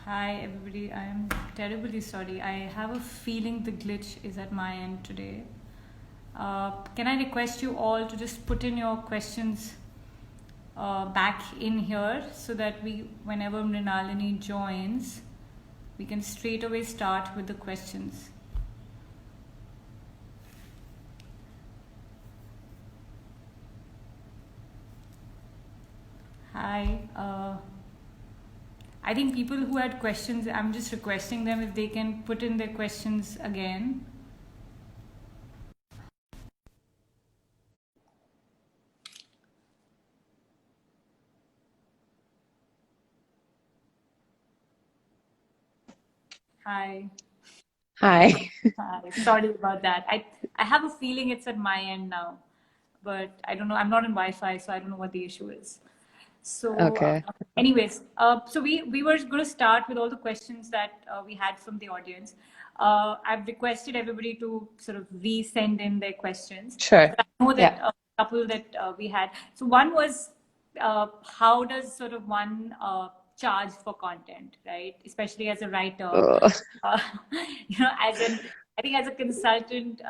Hi everybody, I am terribly sorry. I have a feeling the glitch is at my end today. Can I request you all to just put in your questions back in here so that whenever Mrinalini joins, we can straight away start with the questions. Hi. I think people who had questions, I'm just requesting them if they can put in their questions again. Hi. Hi. Hi. Sorry about that. I have a feeling it's at my end now, but I don't know. I'm not on Wi-Fi, so I don't know what the issue is. So, Okay. anyways, so we were going to start with all the questions that we had from the audience. I've requested everybody to sort of resend in their questions, Sure. but I know Yeah. that a couple that we had. So one was, how does sort of one charge for content, right? Especially as a writer, Uh, uh, as an I think as a consultant,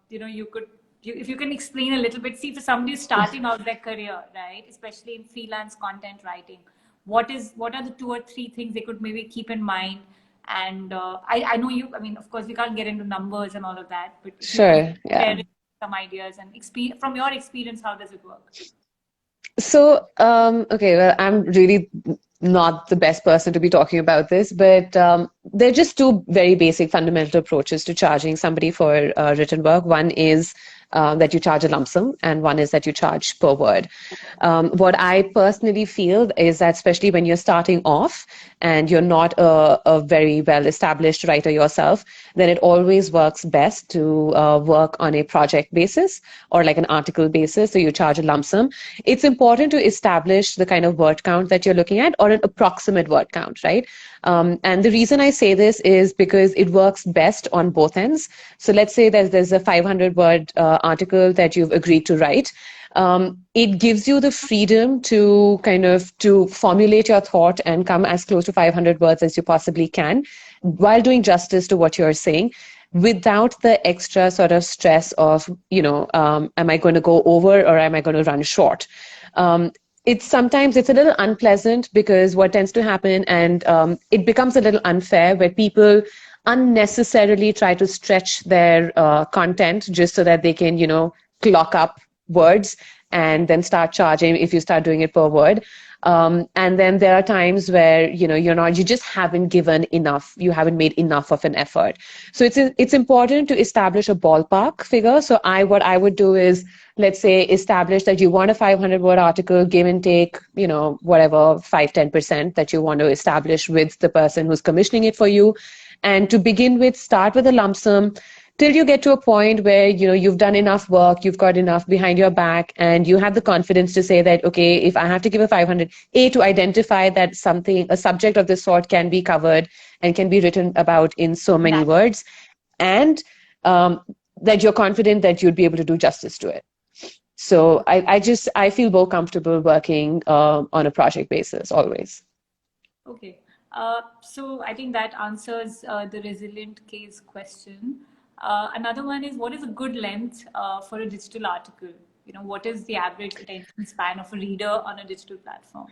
you could if you can explain a little bit. See, for somebody who's starting out their career, right, especially in freelance content writing, what are the two or three things they could maybe keep in mind? And I know you. I mean, of course, we can't get into numbers and all of that, but if you could sure. Yeah. share some ideas and from your experience, how does it work? So, okay, well, I'm really not the best person to be talking about this, but there are just two very basic fundamental approaches to charging somebody for written work. One is that you charge a lump sum, and one is that you charge per word. What I personally feel is that, especially when you're starting off and you're not a very well established writer yourself, then it always works best to work on a project basis or like an article basis. So you charge a lump sum. It's important to establish the kind of word count that you're looking at or an approximate word count, right? And the reason I say this is because it works best on both ends. So let's say there's a 500 word article that you've agreed to write. It gives you the freedom to kind of to formulate your thought and come as close to 500 words as you possibly can while doing justice to what you're saying without the extra sort of stress of, am I going to go over or am I going to run short? It's sometimes it's a little unpleasant because what tends to happen, and it becomes a little unfair where people unnecessarily try to stretch their content just so that they can, clock up words and then start charging if you start doing it per word. And then there are times where you just haven't given enough, you haven't made enough of an effort. So it's important to establish a ballpark figure. So what I would do is, let's say, establish that you want a 500 word article, give and take, whatever 5-10% that you want to establish with the person who's commissioning it for you. And to begin with, start with a lump sum till you get to a point where you've done enough work, you've got enough behind your back, and you have the confidence to say that, okay, if I have to give a 500, to identify that a subject of this sort can be covered and can be written about in so many That words, and that you're confident that you'd be able to do justice to it. So I feel more comfortable working on a project basis always. Okay. So I think that answers the resilient case question. Another one is, what is a good length for a digital article? What is the average attention span of a reader on a digital platform?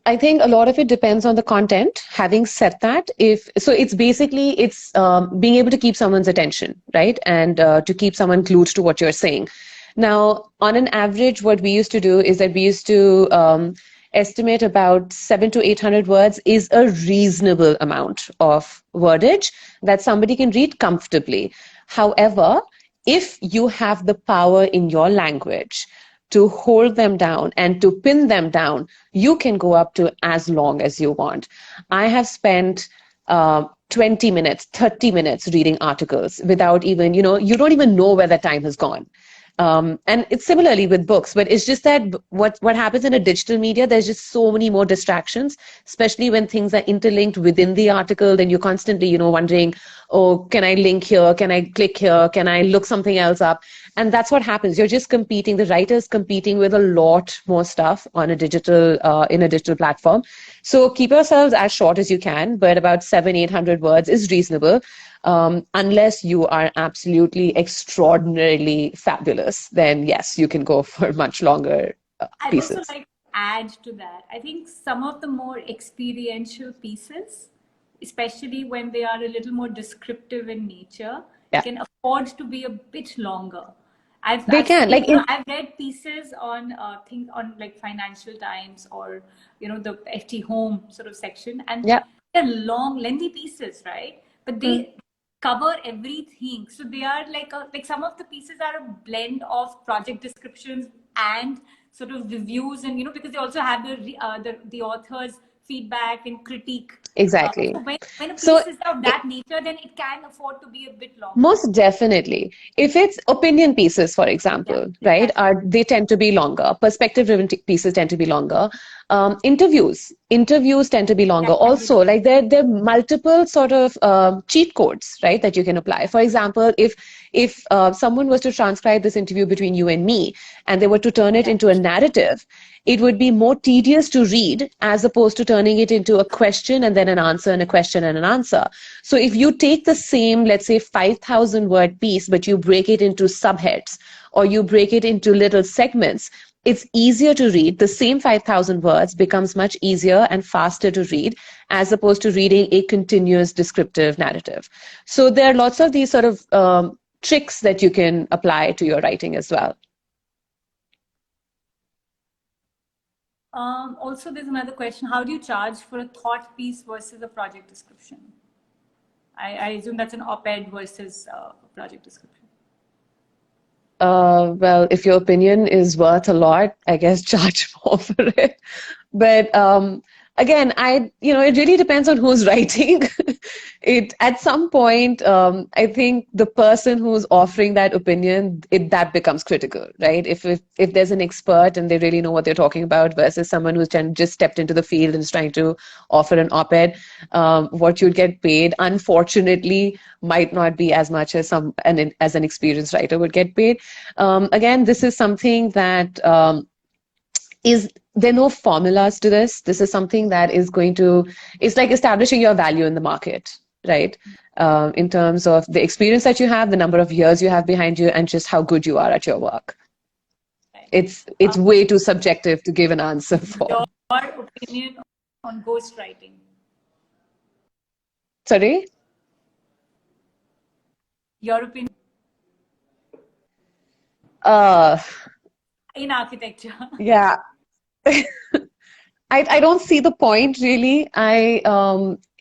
I think a lot of it depends on the content. Having said that, it's being able to keep someone's attention, right, and to keep someone glued to what you're saying. Now, on an average, what we used to do is that we used to estimate about 700 to 800 words is a reasonable amount of wordage that somebody can read comfortably. However, if you have the power in your language to hold them down and to pin them down, you can go up to as long as you want. I have spent 20 minutes, 30 minutes reading articles without even, you don't even know where the time has gone. And it's similarly with books, but it's just that what happens in a digital media, there's just so many more distractions, especially when things are interlinked within the article. Then you're constantly, wondering, oh, can I link here? Can I click here? Can I look something else up? And that's what happens. You're just competing. The writer's competing with a lot more stuff on a digital, in a digital platform. So keep yourselves as short as you can, but about 700-800 words is reasonable. Unless you are absolutely extraordinarily fabulous, then yes, you can go for much longer I'd pieces. also like to add to that. I think some of the more experiential pieces, especially when they are a little more descriptive in nature, can afford to be a bit longer. I've read pieces on things on like Financial Times or the FT Home sort of section, and they're long, lengthy pieces, right? But they cover everything. So they are like some of the pieces are a blend of project descriptions and sort of reviews, and because they also have the author's feedback and critique. Exactly. So when a piece is of that nature, then it can afford to be a bit longer. Most definitely. If it's opinion pieces, for example, right, they tend to be longer. Perspective-driven pieces tend to be longer. Interviews tend to be longer. Also, like there are multiple sort of cheat codes, right, that you can apply. For example, if someone was to transcribe this interview between you and me, and they were to turn it into a narrative, it would be more tedious to read as opposed to turning it into a question and then an answer and a question and an answer. So if you take the same, let's say 5,000 word piece, but you break it into subheads or you break it into little segments, it's easier to read. The same 5,000 words becomes much easier and faster to read as opposed to reading a continuous descriptive narrative. So there are lots of these sort of tricks that you can apply to your writing as well. Also, there's another question. How do you charge for a thought piece versus a project description? I assume that's an op-ed versus a project description. Well, if your opinion is worth a lot, I guess charge more for it. But again, it really depends on who's writing. At some point, I think the person who's offering that opinion, that becomes critical, right? If there's an expert and they really know what they're talking about versus someone who's just stepped into the field and is trying to offer an op-ed, what you'd get paid, unfortunately, might not be as much as as an experienced writer would get paid. Again, this is something that there are no formulas to this. This is something that it's like establishing your value in the market, right? In terms of the experience that you have, the number of years you have behind you, and just how good you are at your work. It's way too subjective to give an answer for. Your opinion on ghostwriting? Sorry? Your opinion? In architecture. Yeah. I don't see the point really.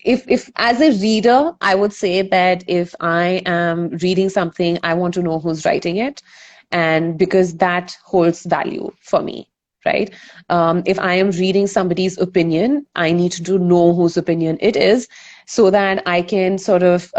If as a reader, I would say that if I am reading something, I want to know who's writing it, and because that holds value for me, right? If I am reading somebody's opinion, I need to know whose opinion it is so that I can sort of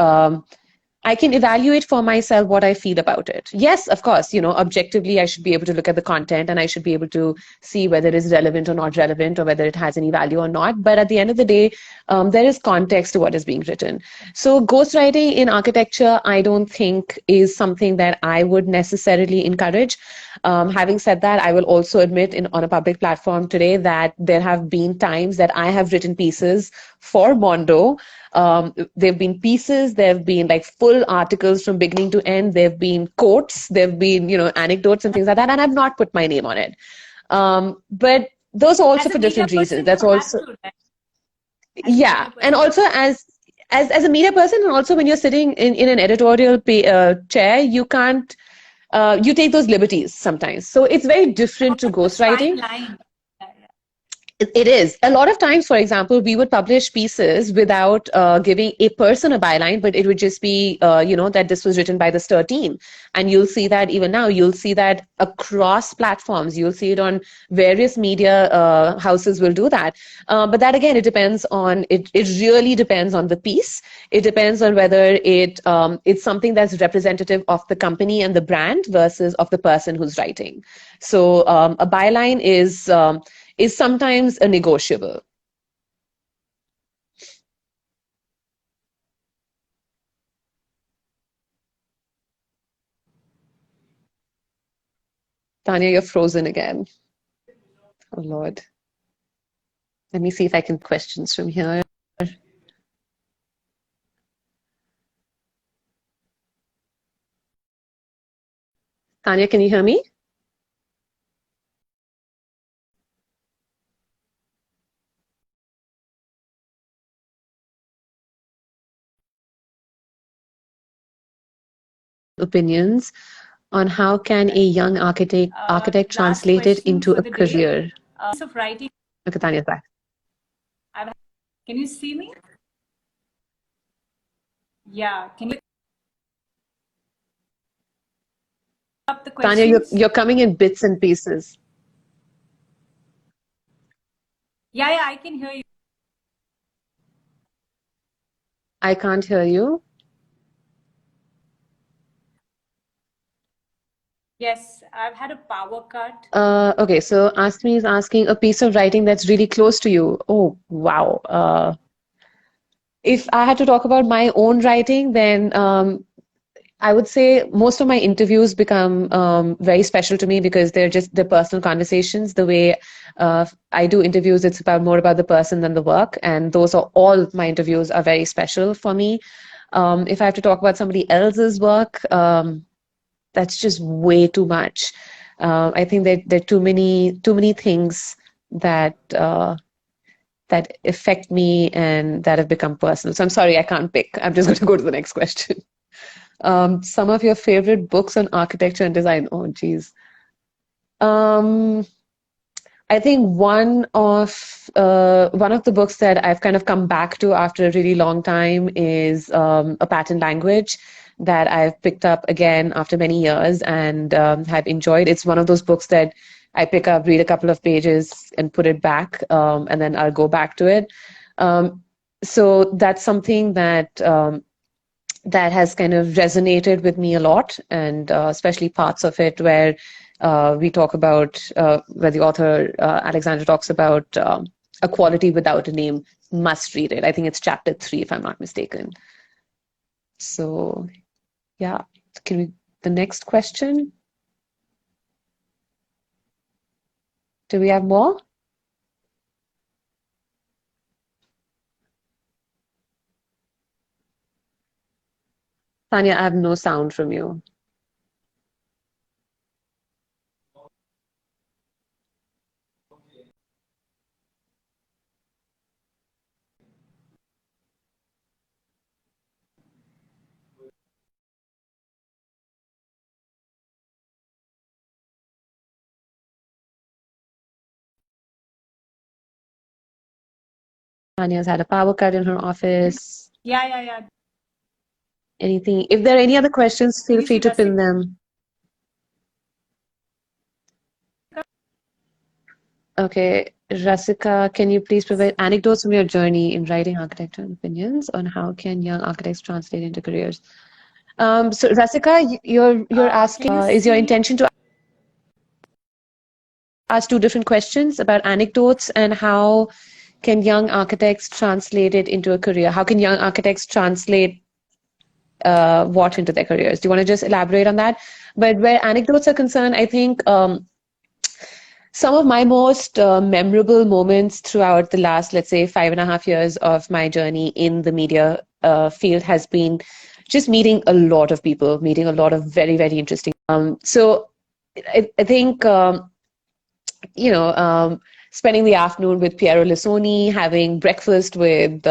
I can evaluate for myself what I feel about it. Yes, of course, objectively, I should be able to look at the content and I should be able to see whether it is relevant or not relevant or whether it has any value or not. But at the end of the day, there is context to what is being written. So ghostwriting in architecture, I don't think is something that I would necessarily encourage. Having said that, I will also admit on a public platform today that there have been times that I have written pieces for Mondo. There've been pieces, there've been like full articles from beginning to end, there've been quotes, there've been, anecdotes and things like that, and I've not put my name on it. But those are also for different reasons. That's also, yeah. And also as a media person, and also when you're sitting in an editorial chair, you can't, you take those liberties sometimes. So it's very different to ghostwriting. It is. A lot of times, for example, we would publish pieces without giving a person a byline, but it would just be, that this was written by the Stir team. And you'll see that even now, you'll see that across platforms. You'll see it on various media houses will do that. But that, again, it depends on, it really depends on the piece. It depends on whether it's something that's representative of the company and the brand versus of the person who's writing. So a byline is sometimes a negotiable. Tanya, you're frozen again. Oh, Lord. Let me see if I can questions from here. Tanya, can you hear me? Opinions on how can a young architect translate it into a career? Of writing. Okay, Tanya's back. Can you see me? Yeah. Can you up the questions? Tanya, you're coming in bits and pieces. Yeah, I can hear you. I can't hear you. Yes, I've had a power cut. Okay, so Asmi is asking a piece of writing that's really close to you. Oh, wow. If I had to talk about my own writing, then I would say most of my interviews become very special to me because they're personal conversations. The way I do interviews, it's more about the person than the work, and those are all my interviews are very special for me. If I have to talk about somebody else's work, that's just way too much. I think that there are too many things that that affect me and that have become personal. So I'm sorry, I can't pick. I'm just going to go to the next question. Some of your favorite books on architecture and design. Oh, geez. I think one of the books that I've kind of come back to after a really long time is A Pattern Language that I've picked up again after many years and have enjoyed. It's one of those books that I pick up, read a couple of pages, and put it back, and then I'll go back to it. So that's something that that has kind of resonated with me a lot, and especially parts of it where we talk about, where the author Alexandra talks about a quality without a name. Must read it. I think it's chapter 3, if I'm not mistaken. So, yeah. The next question? Do we have more? Tanya, I have no sound from you. Tanya's had a power cut in her office. Yeah. Anything? If there are any other questions, feel free to pin them. Okay, Rasika, can you please provide anecdotes from your journey in writing architecture and opinions on how can young architects translate into careers? So Rasika, you're asking, is your intention to ask 2 different questions about anecdotes and how can young architects translate it into a career? How can young architects translate what into their careers? Do you want to just elaborate on that? But where anecdotes are concerned, I think some of my most memorable moments throughout the last, let's say, 5.5 years of my journey in the media field has been just meeting a lot of people, meeting a lot of very, very interesting. So I think, spending the afternoon with Piero Lissoni, having breakfast with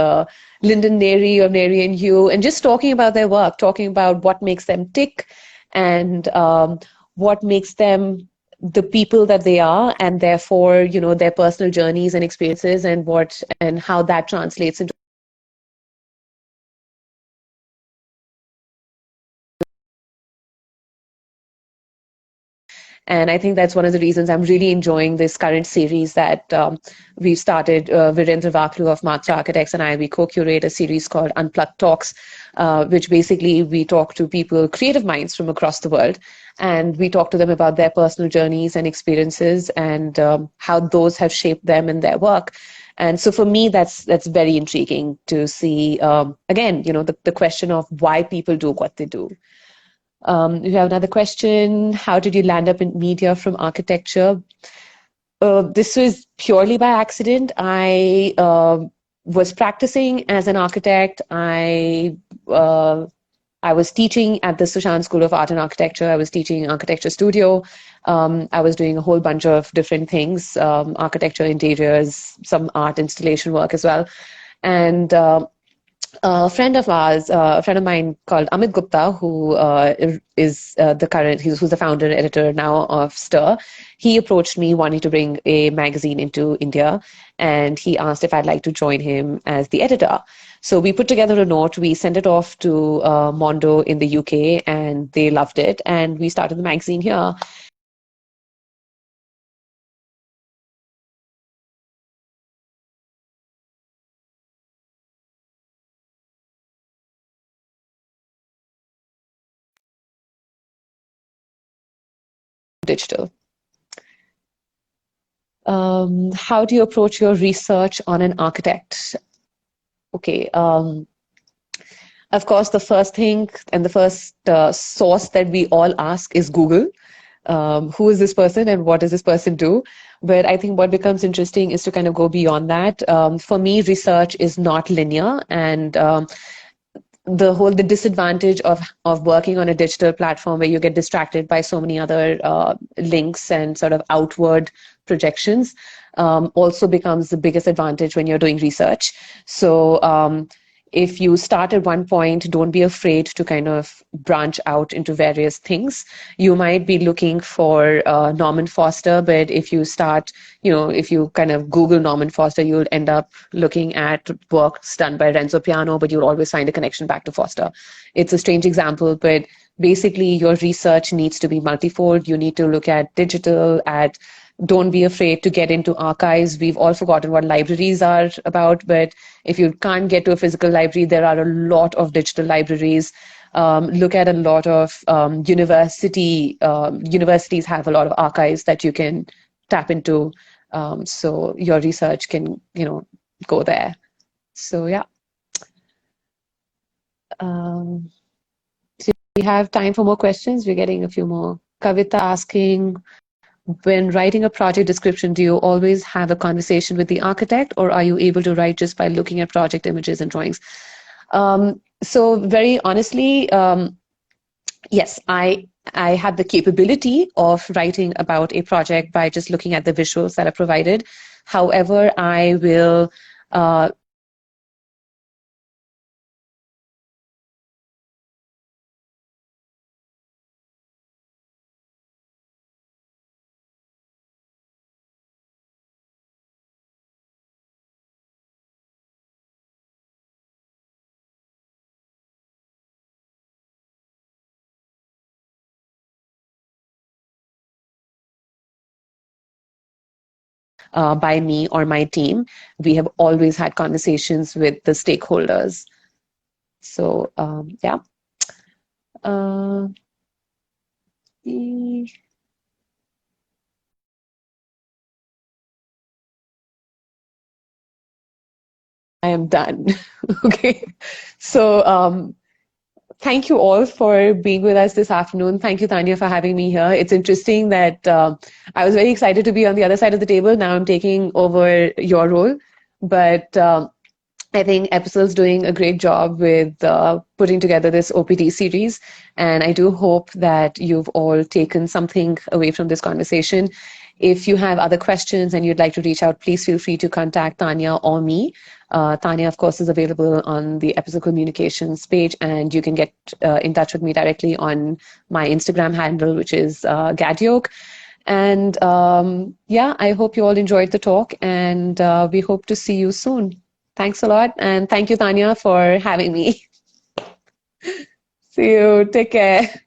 Lyndon Neri of Neri and Hugh, and just talking about their work, talking about what makes them tick and what makes them the people that they are, and therefore, their personal journeys and experiences, and how that translates into. And I think that's one of the reasons I'm really enjoying this current series that we've started. Virendra Vaklu of Master Architects and I, we co-curate a series called Unplugged Talks, which basically we talk to people, creative minds from across the world, and we talk to them about their personal journeys and experiences, and how those have shaped them in their work. And so for me, that's very intriguing to see, again, the question of why people do what they do. We have another question. How did you land up in media from architecture? This was purely by accident. I was practicing as an architect. I was teaching at the Sushant School of Art and Architecture. I was teaching architecture studio. I was doing a whole bunch of different things, architecture, interiors, some art installation work as well. And a friend of mine called Amit Gupta, who is who's the founder and editor now of Stir. He approached me wanting to bring a magazine into India, and he asked if I'd like to join him as the editor. So we put together a note, we sent it off to Mondo in the UK, and they loved it, and we started the magazine here. Digital. How do you approach your research on an architect? Okay. Of course, the first thing and the first source that we all ask is Google. Who is this person and what does this person do? But I think what becomes interesting is to kind of go beyond that. For me, research is not linear, and the disadvantage of working on a digital platform where you get distracted by so many other links and sort of outward projections also becomes the biggest advantage when you're doing research. So if you start at one point, don't be afraid to kind of branch out into various things. You might be looking for Norman Foster, but if you start, if you kind of Google Norman Foster, you'll end up looking at works done by Renzo Piano, but you'll always find a connection back to Foster. It's a strange example, but basically your research needs to be multifold. You need to look at digital, don't be afraid to get into archives. We've all forgotten what libraries are about, but if you can't get to a physical library, there are a lot of digital libraries. Look at a lot of universities have a lot of archives that you can tap into. So your research can, go there. So yeah. So we have time for more questions. We're getting a few more. Kavita asking, when writing a project description, do you always have a conversation with the architect, or are you able to write just by looking at project images and drawings? So very honestly, yes, I have the capability of writing about a project by just looking at the visuals that are provided. However, I will by me or my team. We have always had conversations with the stakeholders. So yeah. I am done. Okay. So thank you all for being with us this afternoon. Thank you, Tanya, for having me here. It's interesting that I was very excited to be on the other side of the table. Now I'm taking over your role. But I think Epsil's doing a great job with putting together this OPT series. And I do hope that you've all taken something away from this conversation. If you have other questions and you'd like to reach out, please feel free to contact Tanya or me. Tanya, of course, is available on the Epsil Communications page, and you can get in touch with me directly on my Instagram handle, which is Gadyoke. And yeah, I hope you all enjoyed the talk, and we hope to see you soon. Thanks a lot, and thank you, Tanya, for having me. See you. Take care.